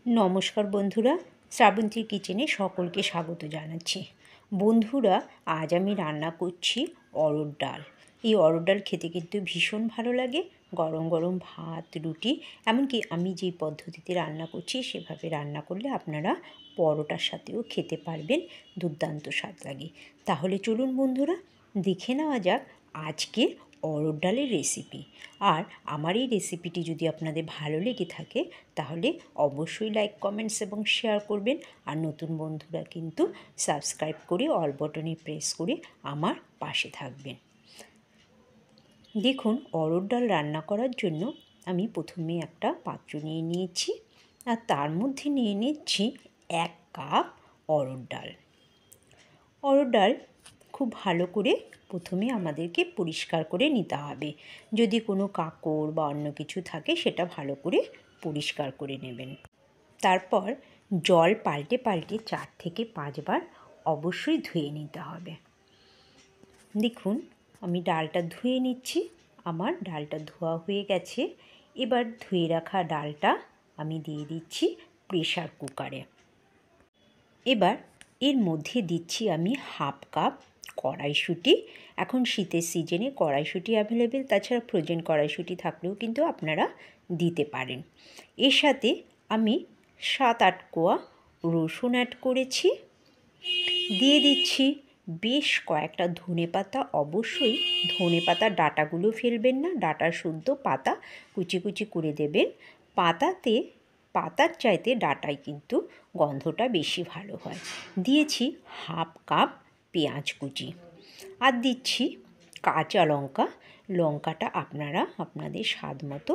নমস্কার বন্ধুরা, শ্রাবন্তীর কিচেনে সকলকে স্বাগত জানাচ্ছি। বন্ধুরা, আজ আমি রান্না করছি অরহর ডাল। এই অরহর ডাল খেতে কিন্তু ভীষণ ভালো লাগে। গরম গরম ভাত, রুটি, এমনকি আমি যেই পদ্ধতিতে রান্না করছি সেভাবে রান্না করলে আপনারা পরোটার সাথেও খেতে পারবেন। দুর্দান্ত স্বাদ লাগে। তাহলে চলুন বন্ধুরা, দেখে নেওয়া যাক আজকের অরহর ডালের রেসিপি। আর আমার এই রেসিপিটি যদি আপনাদের ভালো লেগে থাকে তাহলে অবশ্যই লাইক, কমেন্টস এবং শেয়ার করবেন। আর নতুন বন্ধুরা কিন্তু সাবস্ক্রাইব করে অল বাটনে প্রেস করে আমার পাশে থাকবেন। দেখুন, অরহর ডাল রান্না করার জন্য আমি প্রথমে একটা পাত্র নিয়ে নিয়েছি আর তার মধ্যে নিয়ে নিচ্ছি 1 কাপ অরহর ডাল। অরহর ডাল খুব ভালো করে প্রথমে আমাদেরকে পরিষ্কার করে নিতে হবে। যদি কোনো কাঁকড় বা অন্য কিছু থাকে সেটা ভালো করে পরিষ্কার করে নেবেন। তারপর জল পাল্টে পাল্টে 4 থেকে 5 বার অবশ্যই ধুয়ে নিতে হবে। দেখুন, আমি ডালটা ধুয়ে নিচ্ছি। আমার ডালটা ধোয়া হয়ে গেছে। এবার ধুয়ে রাখা ডালটা আমি দিয়ে দিচ্ছি প্রেসার কুকারে। এবার এর মধ্যে দিচ্ছি আমি 1/2 কাপ কড়াইশুঁটি। এখন শীতের সিজনে কড়াইশুঁটি অ্যাভেলেবেল, তাছাড়া ফ্রোজেন কড়াইশুঁটি থাকলেও কিন্তু আপনারা দিতে পারেন। এর সাথে আমি 7-8 কোয়া রসুন অ্যাড করেছি। দিয়ে দিচ্ছি বেশ কয়েকটা ধনেপাতা। অবশ্যই ধনেপাতার ডাঁটাগুলো ফেলবেন না, ডাঁটার শুদ্ধ পাতা কুচি কুচি করে দেবেন। পাতার চাইতে ডাঁটায় কিন্তু গন্ধটা বেশি ভালো হয়। দিয়েছি 1/2 কাপ পেঁয়াজ কুচি। আর দিচ্ছি কাঁচা লঙ্কা। লঙ্কাটা আপনারা আপনাদের স্বাদ মতো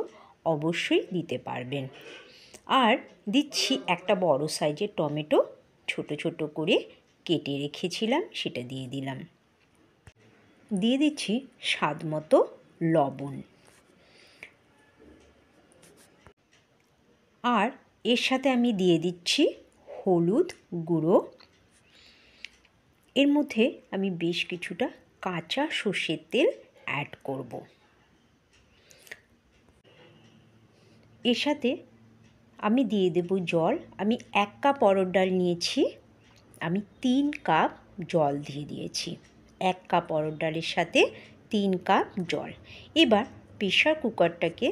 অবশ্যই দিতে পারবেন। আর দিচ্ছি একটা বড় সাইজের টমেটো, ছোট ছোট করে কেটে রেখেছিলাম, সেটা দিয়ে দিলাম। দিয়ে দিচ্ছি স্বাদ মতো লবণ। আর এর সাথে আমি দিয়ে দিচ্ছি হলুদ গুঁড়ো। এর মধ্যে আমি বেশ কিছুটা কাঁচা সর্ষের তেল অ্যাড করব। এর সাথে আমি দিয়ে দেব জল। আমি 1 কাপ অরহর ডাল নিয়েছি, আমি 3 কাপ জল দিয়ে দিয়েছি। 1 কাপ অরহর ডালের সাথে 3 কাপ জল। এবার প্রেসার কুকারটাকে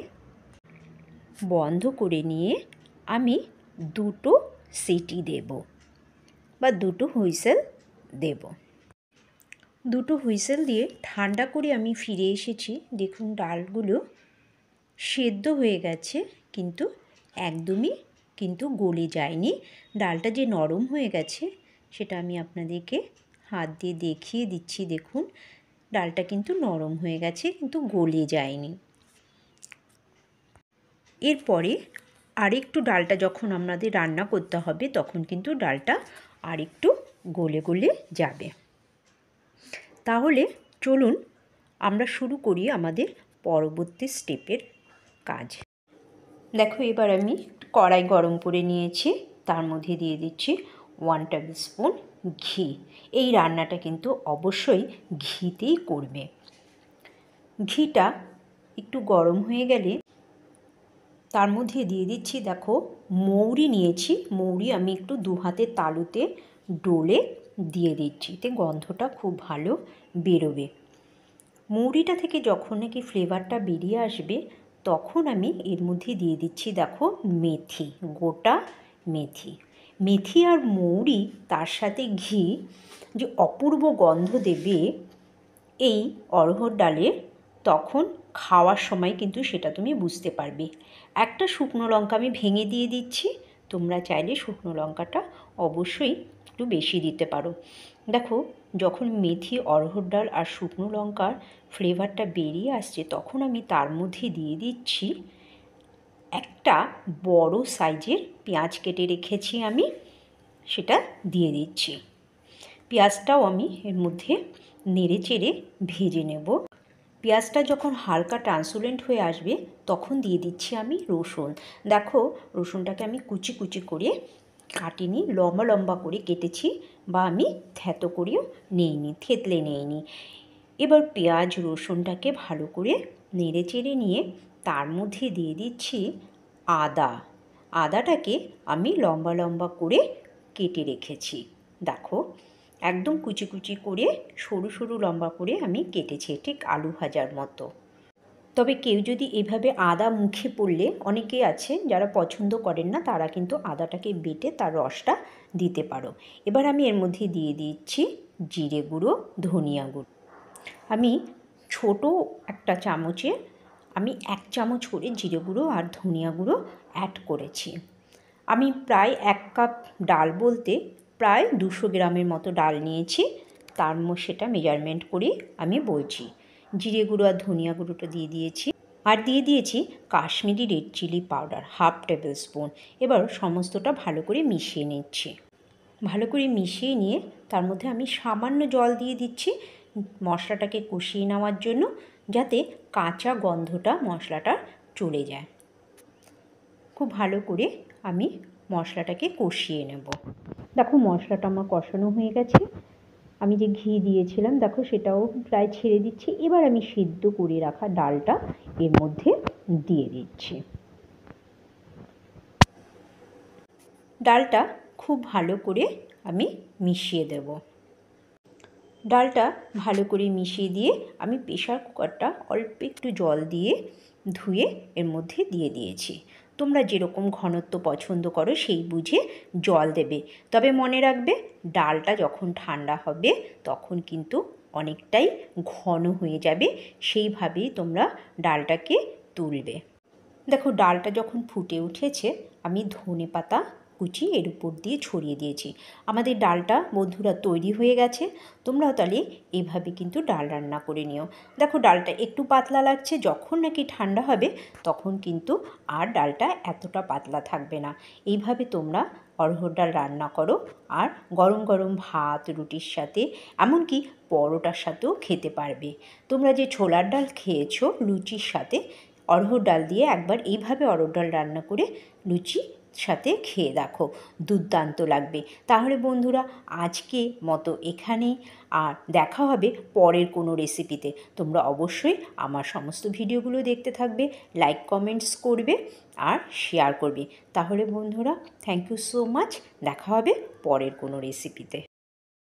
বন্ধ করে নিয়ে আমি 2টো সিটি দেব বা 2টো হুইসেল দেব। 2টো হুইসেল দিয়ে ঠান্ডা করে আমি ফিরে এসেছি। দেখুন, ডালগুলো সেদ্ধ হয়ে গেছে, কিন্তু একদমই গলে যায়নি। ডালটা যে নরম হয়ে গেছে সেটা আমি আপনাদেরকে হাত দিয়ে দেখিয়ে দিচ্ছি। দেখুন, ডালটা কিন্তু নরম হয়ে গেছে, কিন্তু গলে যায়নি। এরপরে আরেকটু ডালটা যখন আমাদের রান্না করতে হবে তখন কিন্তু ডালটা আরেকটু গলে গলে যাবে। তাহলে চলুন আমরা শুরু করি আমাদের পরবর্তী স্টেপের কাজ। দেখো, এবার আমি কড়াই গরম করে নিয়েছি, তার মধ্যে দিয়ে দিচ্ছি 1 টেবিল স্পুন ঘি। এই রান্নাটা কিন্তু অবশ্যই ঘিতেই করবে। ঘিটা একটু গরম হয়ে গেলে তার মধ্যে দিয়ে দিচ্ছি, দেখো, মৌরি নিয়েছি। মৌরি আমি একটু 2 হাতের তালুতে ডলে দিয়ে দিচ্ছি, এতে গন্ধটা খুব ভালো বেরোবে। মৌরিটা থেকে যখন নাকি ফ্লেভারটা বেরিয়ে আসবে তখন আমি এর মধ্যে দিয়ে দিচ্ছি, দেখো, মেথি, গোটা মেথি। মেথি আর মৌরি তার সাথে ঘি যে অপূর্ব গন্ধ দেবে এই অরহর ডালের, তখন খাওয়ার সময় কিন্তু সেটা তুমি বুঝতে পারবে। একটা শুকনো লঙ্কা আমি ভেঙে দিয়ে দিচ্ছি। তোমরা চাইলে শুকনো লঙ্কাটা অবশ্যই একটু বেশি দিতে পারো। দেখো, যখন মেথি, অরহর ডাল আর শুকনো লঙ্কার ফ্লেভারটা বেরিয়ে আসছে তখন আমি তার মধ্যে দিয়ে দিচ্ছি একটা বড় সাইজের পেঁয়াজ কেটে রেখেছি আমি, সেটা দিয়ে দিচ্ছি। পেঁয়াজটাও আমি এর মধ্যে নেড়ে চেড়ে ভেজে নেব। পেঁয়াজটা যখন হালকা ট্রান্সলুসেন্ট হয়ে আসবে তখন দিয়ে দিচ্ছি আমি রসুন। দেখো, রসুনটাকে আমি কুচি কুচি করে কাটিনি, লম্বা লম্বা করে কেটেছি, বা আমি থ্যাতো করেও নিইনি, থেতলে নিইনি। এবার পেঁয়াজ রসুনটাকে ভালো করে নেড়ে চেড়ে নিয়ে তার মধ্যে দিয়ে দিচ্ছি আদা। আদাটাকে আমি লম্বা লম্বা করে কেটে রেখেছি। দেখো একদম কুচি কুচি করে সরু সরু লম্বা করে আমি কেটেছি, ঠিক আলু ভাজার মতো। তবে কেউ যদি এভাবে আদা মুখে পড়লে, অনেকেই আছে যারা পছন্দ করেন না, তারা কিন্তু আদাটাকে বেটে তার রসটা দিতে পারো। এবার আমি এর মধ্যে দিয়ে দিচ্ছি জিরে গুঁড়ো, ধনিয়া গুঁড়ো। আমি ছোট একটা চামচে আমি 1 চামচ করে জিরে গুঁড়ো আর ধনিয়া গুঁড়ো অ্যাড করেছি। আমি প্রায় 1 কাপ ডাল বলতে প্রায় 200 গ্রামের মতো ডাল নিয়েছি, তার সেটা মেজারমেন্ট করে আমি বলছি। জিরে গুঁড়ো আর ধনিয়া গুঁড়োটা দিয়ে দিয়েছি, আর দিয়ে দিয়েছি Kashmiri red chilli powder 1/2 tablespoon. এবার সমস্তটা ভালো করে মিশিয়ে নিচ্ছি। ভালো করে মিশিয়ে নিয়ে তার মধ্যে আমি সামান্য জল দিয়ে দিচ্ছি মশলাটাকে কষিয়ে নেওয়ার জন্য, যাতে কাঁচা গন্ধটা মশলাটার চলে যায়। খুব ভালো করে আমি মশলাটাকে কষিয়ে নেব। দেখো মশলাটা আমার কষানো হয়ে গেছে। আমি যে ঘি দিয়েছিলাম দেখো সেটাও প্রায় ছেড়ে দিচ্ছি। এবার আমি সিদ্ধ করে রাখা ডালটা এর মধ্যে দিয়ে দিচ্ছি। ডালটা খুব ভালো করে আমি মিশিয়ে দেব। ডালটা ভালো করে মিশিয়ে দিয়ে আমি প্রেসার কুকারটা অল্প একটু জল দিয়ে ধুয়ে এর মধ্যে দিয়ে দিয়েছি। তোমরা যেরকম ঘনত্ব পছন্দ করো সেই বুঝে জল দেবে। তবে মনে রাখবে ডালটা যখন ঠান্ডা হবে তখন কিন্তু অনেকটাই ঘন হয়ে যাবে, সেইভাবেই তোমরা ডালটাকে তুলবে। দেখো ডালটা যখন ফুটে উঠেছে আমি ধনেপাতা কুচি এর উপর দিয়ে ছড়িয়ে দিয়েছি। আমাদের ডালটা বন্ধুরা তৈরি হয়ে গেছে। তোমরাও তাহলে এইভাবে কিন্তু ডাল রান্না করে নিও। দেখো ডালটা একটু পাতলা লাগছে, যখন নাকি ঠান্ডা হবে তখন কিন্তু আর ডালটা এতটা পাতলা থাকবে না। এইভাবে তোমরা অড়হর ডাল রান্না করো, আর গরম গরম ভাত, রুটির সাথে, এমনকি পরোটার সাথেও খেতে পারবে। তোমরা যে ছোলার ডাল খেয়েছো লুচির সাথে, অড়হর ডাল দিয়ে একবার এইভাবে অড়হর ডাল রান্না করে লুচি সাথে খেয়ে দেখো, দুর্দান্ত লাগবে। তাহলে বন্ধুরা আজকে মতো এখানেই, আর দেখা হবে পরের কোনো রেসিপিতে। তোমরা অবশ্যই আমার সমস্ত ভিডিওগুলো দেখতে থাকবে, লাইক কমেন্টস করবে আর শেয়ার করবে। তাহলে বন্ধুরা থ্যাংক ইউ সো মাচ, দেখা হবে পরের কোনো রেসিপিতে।